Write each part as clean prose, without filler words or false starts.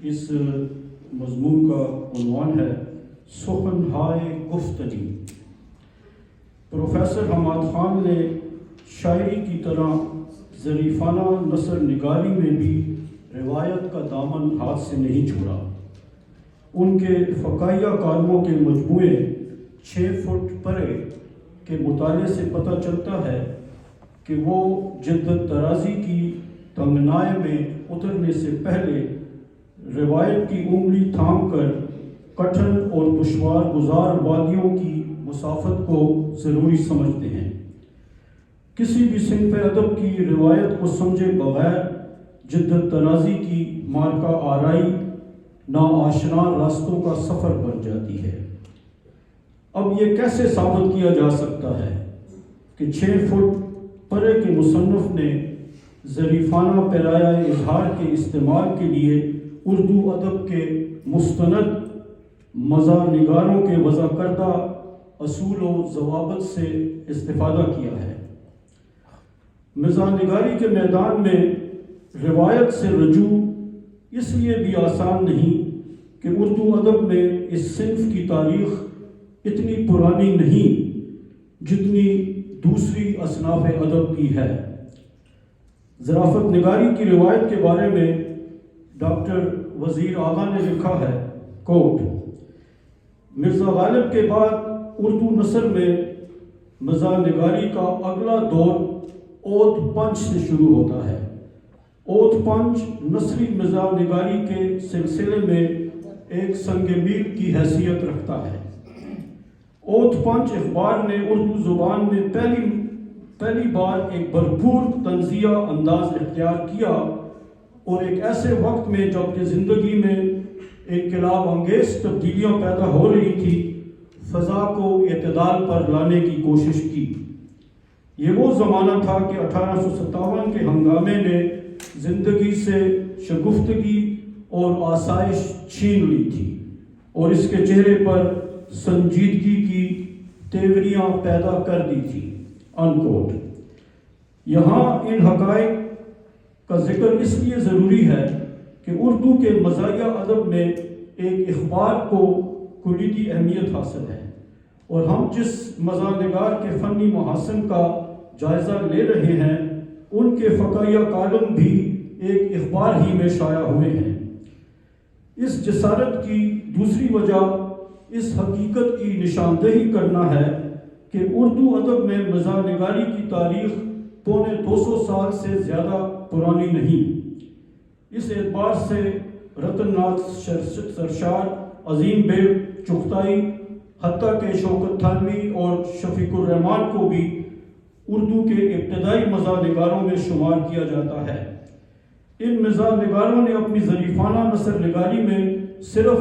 اس مضمون کا عنوان ہے سخنہائے گفتگی۔ پروفیسر حماد خان نے شاعری کی طرح ظریفانہ نثر نگاری میں بھی روایت کا دامن ہاتھ سے نہیں چھوڑا۔ ان کے فقاہیہ کالموں کے مجموعے 6 فٹ پرے کے مطالعے سے پتہ چلتا ہے کہ وہ جدت طرازی کی تنگنائی میں اترنے سے پہلے روایت کی انگلی تھام کر کٹھن اور دشوار گزار وادیوں کی مسافت کو ضروری سمجھتے ہیں۔ کسی بھی صنف ادب کی روایت کو سمجھے بغیر جدت طرازی کی مارکہ آرائی ناآشنا راستوں کا سفر بن جاتی ہے۔ اب یہ کیسے ثابت کیا جا سکتا ہے کہ 6 فٹ پرے کے مصنف نے ظریفانہ پیرایہ اظہار کے استعمال کے لیے اردو ادب کے مستند مزاح نگاروں کے وضع کردہ اصول و ضوابط سے استفادہ کیا ہے۔ مزاح نگاری کے میدان میں روایت سے رجوع اس لیے بھی آسان نہیں کہ اردو ادب میں اس صنف کی تاریخ اتنی پرانی نہیں جتنی دوسری اصناف ادب کی ہے۔ ظرافت نگاری کی روایت کے بارے میں ڈاکٹر وزیر آغا نے لکھا ہے کوٹ: مرزا غالب کے بعد اردو نثر میں مزاح نگاری کا اگلا دور اوت پنچ سے شروع ہوتا ہے۔ اوت پنچ نثری مزاح نگاری کے سلسلے میں ایک سنگ میل کی حیثیت رکھتا ہے۔ اوت پنچ اخبار نے اردو زبان میں پہلی بار ایک بھرپور طنزیہ انداز اختیار کیا، اور ایک ایسے وقت میں جب کہ زندگی میں انقلاب انگیز تبدیلیاں پیدا ہو رہی تھی، فضا کو اعتدال پر لانے کی کوشش کی۔ یہ وہ زمانہ تھا کہ 1857 کے ہنگامے نے زندگی سے شگفتگی اور آسائش چھین لی تھی اور اس کے چہرے پر سنجیدگی کی تیوریاں پیدا کر دی تھی۔ انکوٹ۔ یہاں ان حقائق کا ذکر اس لیے ضروری ہے کہ اردو کے مزاحیہ ادب میں ایک اخبار کو کلیدی اہمیت حاصل ہے، اور ہم جس مزاح نگار کے فنی محاسن کا جائزہ لے رہے ہیں ان کے فقاہیہ کالم بھی ایک اخبار ہی میں شائع ہوئے ہیں۔ اس جسارت کی دوسری وجہ اس حقیقت کی نشاندہی کرنا ہے کہ اردو ادب میں مزاح نگاری کی تاریخ 250 سال سے زیادہ پرانی نہیں۔ اس اعتبار سے رتن ناتھ سرشار، عظیم بیگ چغتائی، حتیٰ کہ شوکت تھانوی اور شفیق الرحمان کو بھی اردو کے ابتدائی مزاح نگاروں میں شمار کیا جاتا ہے۔ ان مزاح نگاروں نے اپنی ظریفانہ نثر نگاری میں صرف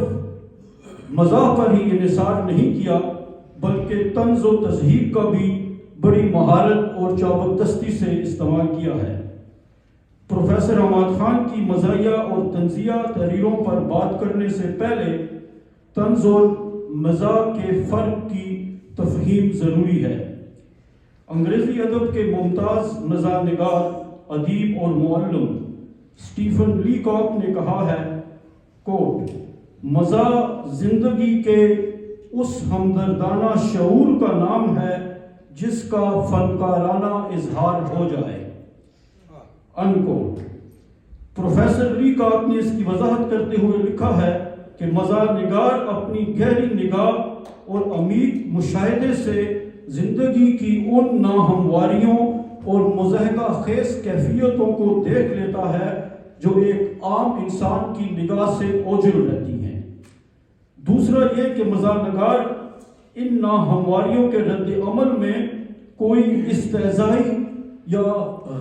مزاح پر ہی انحصار نہیں کیا، بلکہ طنز و تذہیب کا بھی بڑی مہارت اور چابکدستی سے استعمال کیا ہے۔ پروفیسر حماد خان کی مزاحیہ اور طنزیہ تحریروں پر بات کرنے سے پہلے طنز اور مزاح کے فرق کی تفہیم ضروری ہے۔ انگریزی ادب کے ممتاز مزاح نگار، ادیب اور معلم اسٹیفن لیکاک نے کہا ہے کوٹ: مزاح زندگی کے اس ہمدردانہ شعور کا نام ہے جس کا فنکارانہ اظہار ہو جائے۔ انکوٹ۔ پروفیسر لیکاک نے اس کی وضاحت کرتے ہوئے لکھا ہے کہ مزاح نگار اپنی گہری نگاہ اور عمیق مشاہدے سے زندگی کی ان ناہمواریوں اور مضحکہ خیز کیفیتوں کو دیکھ لیتا ہے جو ایک عام انسان کی نگاہ سے اوجھل رہتی ہیں۔ دوسرا یہ کہ مزاح نگار ان ناہمواریوں کے رد عمل میں کوئی استہزائی یا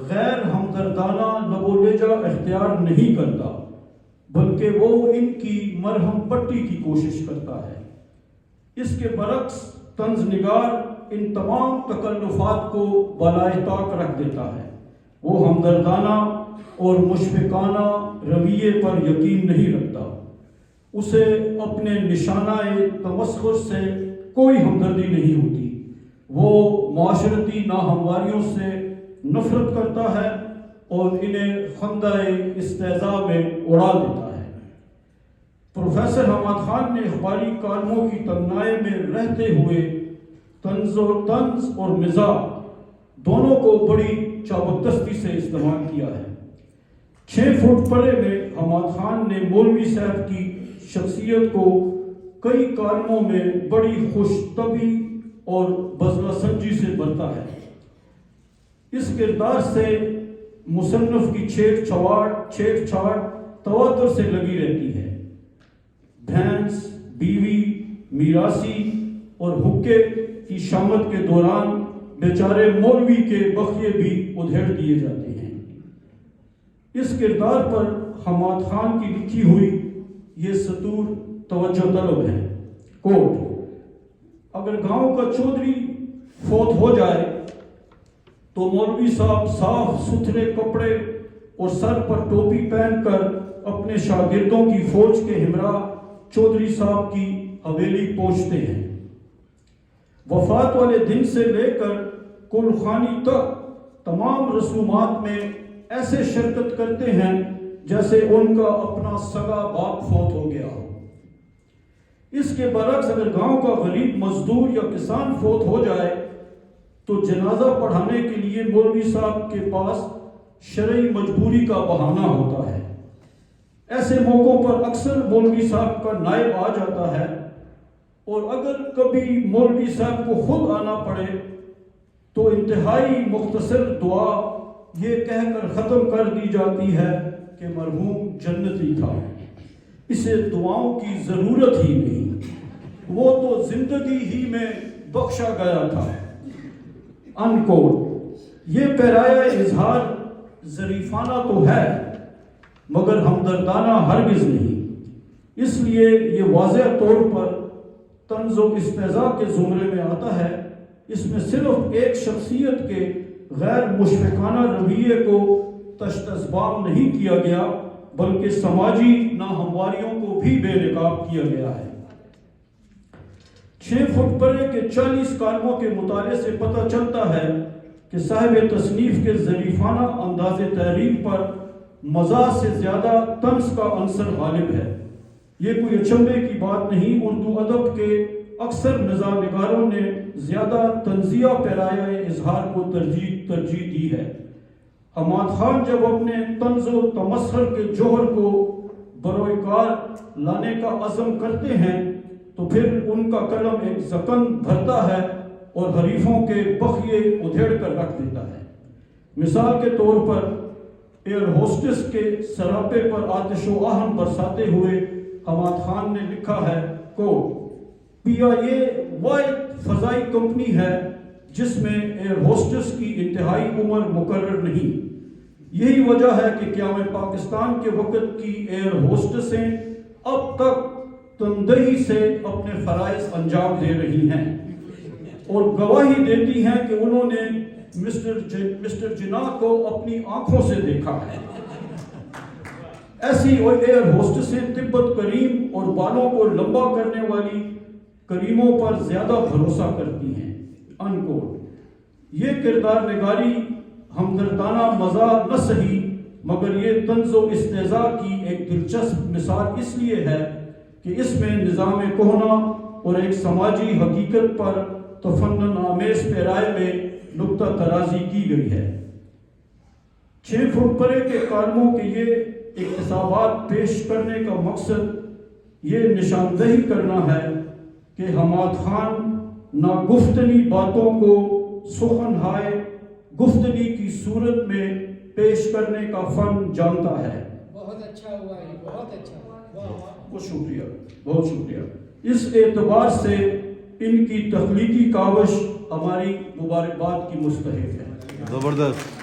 غیر ہمدردانہ لب و لہجہ اختیار نہیں کرتا، بلکہ وہ ان کی مرہم پٹی کی کوشش کرتا ہے۔ اس کے برعکس طنز نگار ان تمام تکلفات کو بالائے طاق رکھ دیتا ہے۔ وہ ہمدردانہ اور مشفقانہ رویے پر یقین نہیں رکھتا۔ اسے اپنے نشانہ تمسخر سے کوئی ہمدردی نہیں ہوتی۔ وہ معاشرتی ناہمواریوں سے نفرت کرتا ہے اور انہیں خندۂ استہزاء میں اڑا دیتا ہے۔ پروفیسر حماد خان نے اخباری کالموں کی تنگنائی میں رہتے ہوئے طنز اور مزاح دونوں کو بڑی چابکدستی سے استعمال کیا ہے۔ 6 فٹ پرے میں حماد خان نے مولوی صاحب کی شخصیت کو کئی کالموں میں بڑی خوش طبعی اور بزلہ سنجی سے برتا ہے۔ اس کردار سے مصنف کی چھیڑ چھاڑ تواتر سے لگی رہتی ہے۔ بھینس، بیوی، میراثی اور حقے کی شامت کے دوران بیچارے مولوی کے بخیے بھی ادھیڑ دیے جاتے ہیں۔ اس کردار پر حماد خان کی لکھی ہوئی یہ سطور توجہ طلب ہے۔ کوٹ: اگر گاؤں کا چودھری فوت ہو جائے تو مولوی صاحب صاف ستھرے کپڑے اور سر پر ٹوپی پہن کر اپنے شاگردوں کی فوج کے ہمراہ چودھری صاحب کی حویلی پہنچتے ہیں۔ وفات والے دن سے لے کر کل خوانی تک تمام رسومات میں ایسے شرکت کرتے ہیں جیسے ان کا اپنا سگا باپ فوت ہو گیا ہو۔ اس کے برعکس اگر گاؤں کا غریب مزدور یا کسان فوت ہو جائے تو جنازہ پڑھانے کے لیے مولوی صاحب کے پاس شرعی مجبوری کا بہانہ ہوتا ہے۔ ایسے موقعوں پر اکثر مولوی صاحب کا نائب آ جاتا ہے، اور اگر کبھی مولوی صاحب کو خود آنا پڑے تو انتہائی مختصر دعا یہ کہہ کر ختم کر دی جاتی ہے کہ مرحوم جنتی تھا، اسے دعاؤں کی ضرورت ہی نہیں، وہ تو زندگی ہی میں بخشا گیا تھا۔ انکوٹ۔ یہ پیرایہ اظہار ظریفانہ تو ہے مگر ہمدردانہ ہرگز نہیں، اس لیے یہ واضح طور پر طنز و استہزاء کے زمرے میں آتا ہے۔ اس میں صرف ایک شخصیت کے غیر مشفقانہ رویے کو تشتزبام نہیں کیا گیا بلکہ سماجی ناہمواریوں کو بھی بے نقاب کیا گیا ہے۔ 6 فٹ پرے کے 40 کالموں کے مطالعے سے پتہ چلتا ہے کہ صاحب تصنیف کے ظریفانہ انداز تحریر پر مزاح سے زیادہ طنز کا عنصر غالب ہے۔ یہ کوئی اچنبھے کی بات نہیں، اردو ادب کے اکثر مزاح نگاروں نے زیادہ طنزیہ پیرایہ اظہار کو ترجیح دی ہے۔ حماد خان جب اپنے طنز و تمسخر کے جوہر کو بروئے کار لانے کا عزم کرتے ہیں تو پھر ان کا قلم ایک زکن بھرتا ہے اور حریفوں کے بخیے ادھیڑ کر رکھ دیتا ہے۔ مثال کے طور پر ایئر ہوسٹس کے سراپے پر آتش و آہن برساتے ہوئے حماد خان نے لکھا ہے کو PIA واحد فضائی کمپنی ہے جس میں ایئر ہوسٹس کی انتہائی عمر مقرر نہیں۔ یہی وجہ ہے کہ قیام پاکستان کے وقت کی ایئر ہوسٹسیں اب تک تندہی سے اپنے فرائض انجام دے رہی ہیں اور گواہی دیتی ہیں کہ انہوں نے مسٹر جناح کو اپنی آنکھوں سے دیکھا ہے۔ ایسی ایئر ہوسٹسیں تبت کریم اور بالوں کو لمبا کرنے والی کریموں پر زیادہ بھروسہ کرتی ہیں۔ انکوٹ۔ یہ کردار نگاری ہمدردانہ مزاح نہ سہی مگر یہ طنز و استہزاء کی ایک دلچسپ مثال اس لیے ہے کہ اس میں نظام کہنا اور ایک سماجی حقیقت پر تفنن آمیز پیرائے میں نقطہ ترازی کی گئی ہے۔ 6 فٹ پرے کے کالموں کے یہ اقتصابات پیش کرنے کا مقصد یہ نشاندہی کرنا ہے کہ حماد خان ناگفتنی باتوں کو سخن ہائے گفتگی کی صورت میں پیش کرنے کا فن جانتا ہے۔ بہت اچھا ہوا، یہ بہت اچھا ہوا۔ بہت شکریہ، بہت شکریہ۔ اس اعتبار سے ان کی تخلیقی کاوش ہماری مبارکباد کی مستحق ہے۔ زبردست۔